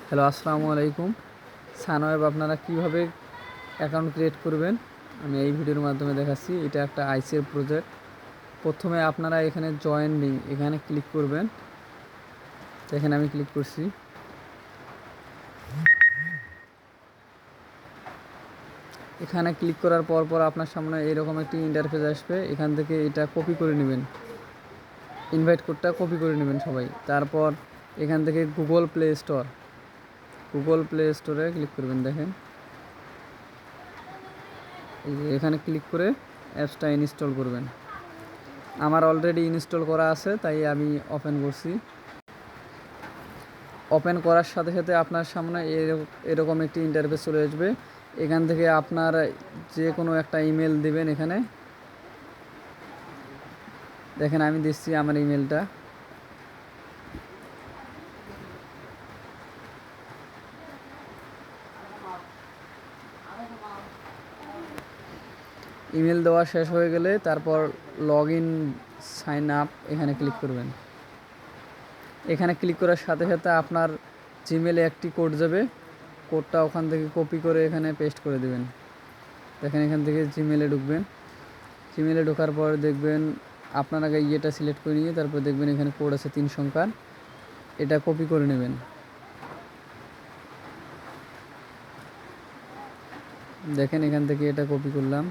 Hello, আসসালামু আলাইকুম। সানওয়েব আপনারা কিভাবে অ্যাকাউন্ট ক্রিয়েট করবেন আমি এই ভিডিওর মাধ্যমে দেখাচ্ছি। এটা একটা আইসিএর প্রজেক্ট। প্রথমে আপনারা এখানে জয়েন লিঙ্ক এখানে ক্লিক করবেন। এখানে আমি ক্লিক করছি। এখানে ক্লিক করার পর আপনার সামনে এরকম একটি ইন্টারফেস আসবে। এখান থেকে এটা কপি করে নেবেন, ইনভাইট কোডটা কপি করে নেবেন সবাই। তারপর এখান থেকে গুগল প্লে স্টোরে ক্লিক করবেন। দেখেন এখানে ক্লিক করে অ্যাপসটা ইনস্টল করবেন। আমার অলরেডি ইনস্টল করা আছে, তাই আমি ওপেন করছি। ওপেন করার সাথে সাথে আপনার সামনে এরকম একটি ইন্টারফেস চলে আসবে। এখান থেকে আপনার যে কোনো একটা ইমেল দিবেন। এখানে দেখেন আমি দিচ্ছি আমার ইমেলটা। ইমেল দেওয়া শেষ হয়ে গেলে তারপর লগ ইন সাইন আপ এখানে ক্লিক করবেন। এখানে ক্লিক করার সাথে সাথে আপনার জিমেলে একটি কোড যাবে। কোডটা ওখান থেকে কপি করে এখানে পেস্ট করে দেবেন। দেখেন এখান থেকে জিমেলে ঢুকবেন। জিমেলে ঢোকার পর দেখবেন আপনার আগে ইয়েটা সিলেক্ট করে নিয়ে তারপর দেখবেন এখানে কোড আছে 3 সংখ্যার। এটা কপি করে নেবেন। দেখেন এখান থেকে এটা কপি করলাম।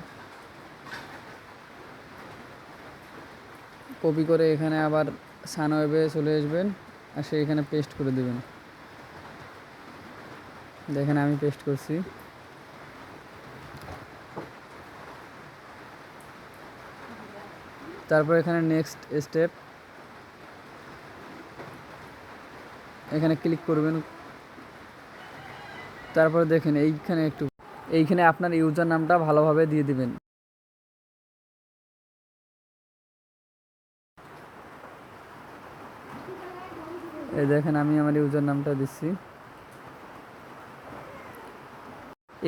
কপি করে এখানে আবার সানওয়েবে চলে আসবেন, আর এখানে পেস্ট করে দেবেন। দেখেন আমি পেস্ট করছি। তারপর এখানে নেক্সট স্টেপ এখানে ক্লিক করবেন। তারপর দেখেন এইখানে আপনার ইউজার নামটা ভালোভাবে দিয়ে দিবেন। এই দেখেন আমি আমার ইউজার নামটা দিচ্ছি।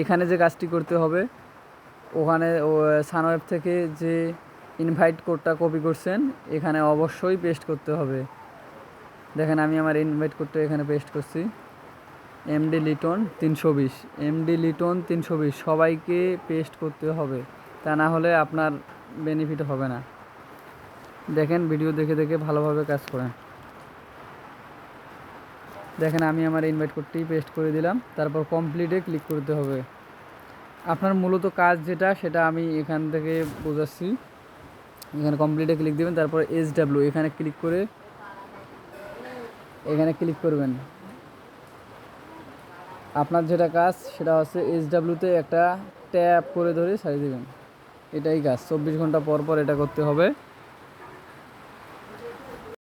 এখানে যে কাজটি করতে হবে, ওখানে সানওয়েব থেকে যে ইনভাইট কোডটা কপি করছেন এখানে অবশ্যই পেস্ট করতে হবে। দেখেন আমি আমার ইনভাইট কোডটা এখানে পেস্ট করছি। এমডি লিটন 320 সবাইকে পেস্ট করতে হবে, তা না হলে আপনার বেনিফিট হবে না। দেখেন ভিডিও দেখে দেখে ভালোভাবে কাজ করেন। দেখেন আমি আমার ইনভাইট কোডটি পেস্ট করে দিলাম। তারপর কমপ্লিটে ক্লিক করতে হবে। আপনার মূলত কাজ যেটা সেটা আমি এখান থেকে বোঝাচ্ছি। এখানে কমপ্লিটে ক্লিক দেবেন। তারপর SW এখানে ক্লিক করে এখানে ক্লিক করবেন। আপনার যেটা কাজ সেটা হচ্ছে SWতে একটা ট্যাপ করে ধরে ছাড়িয়ে দেবেন। এটাই কাজ। 24 ঘন্টা পর পর এটা করতে হবে।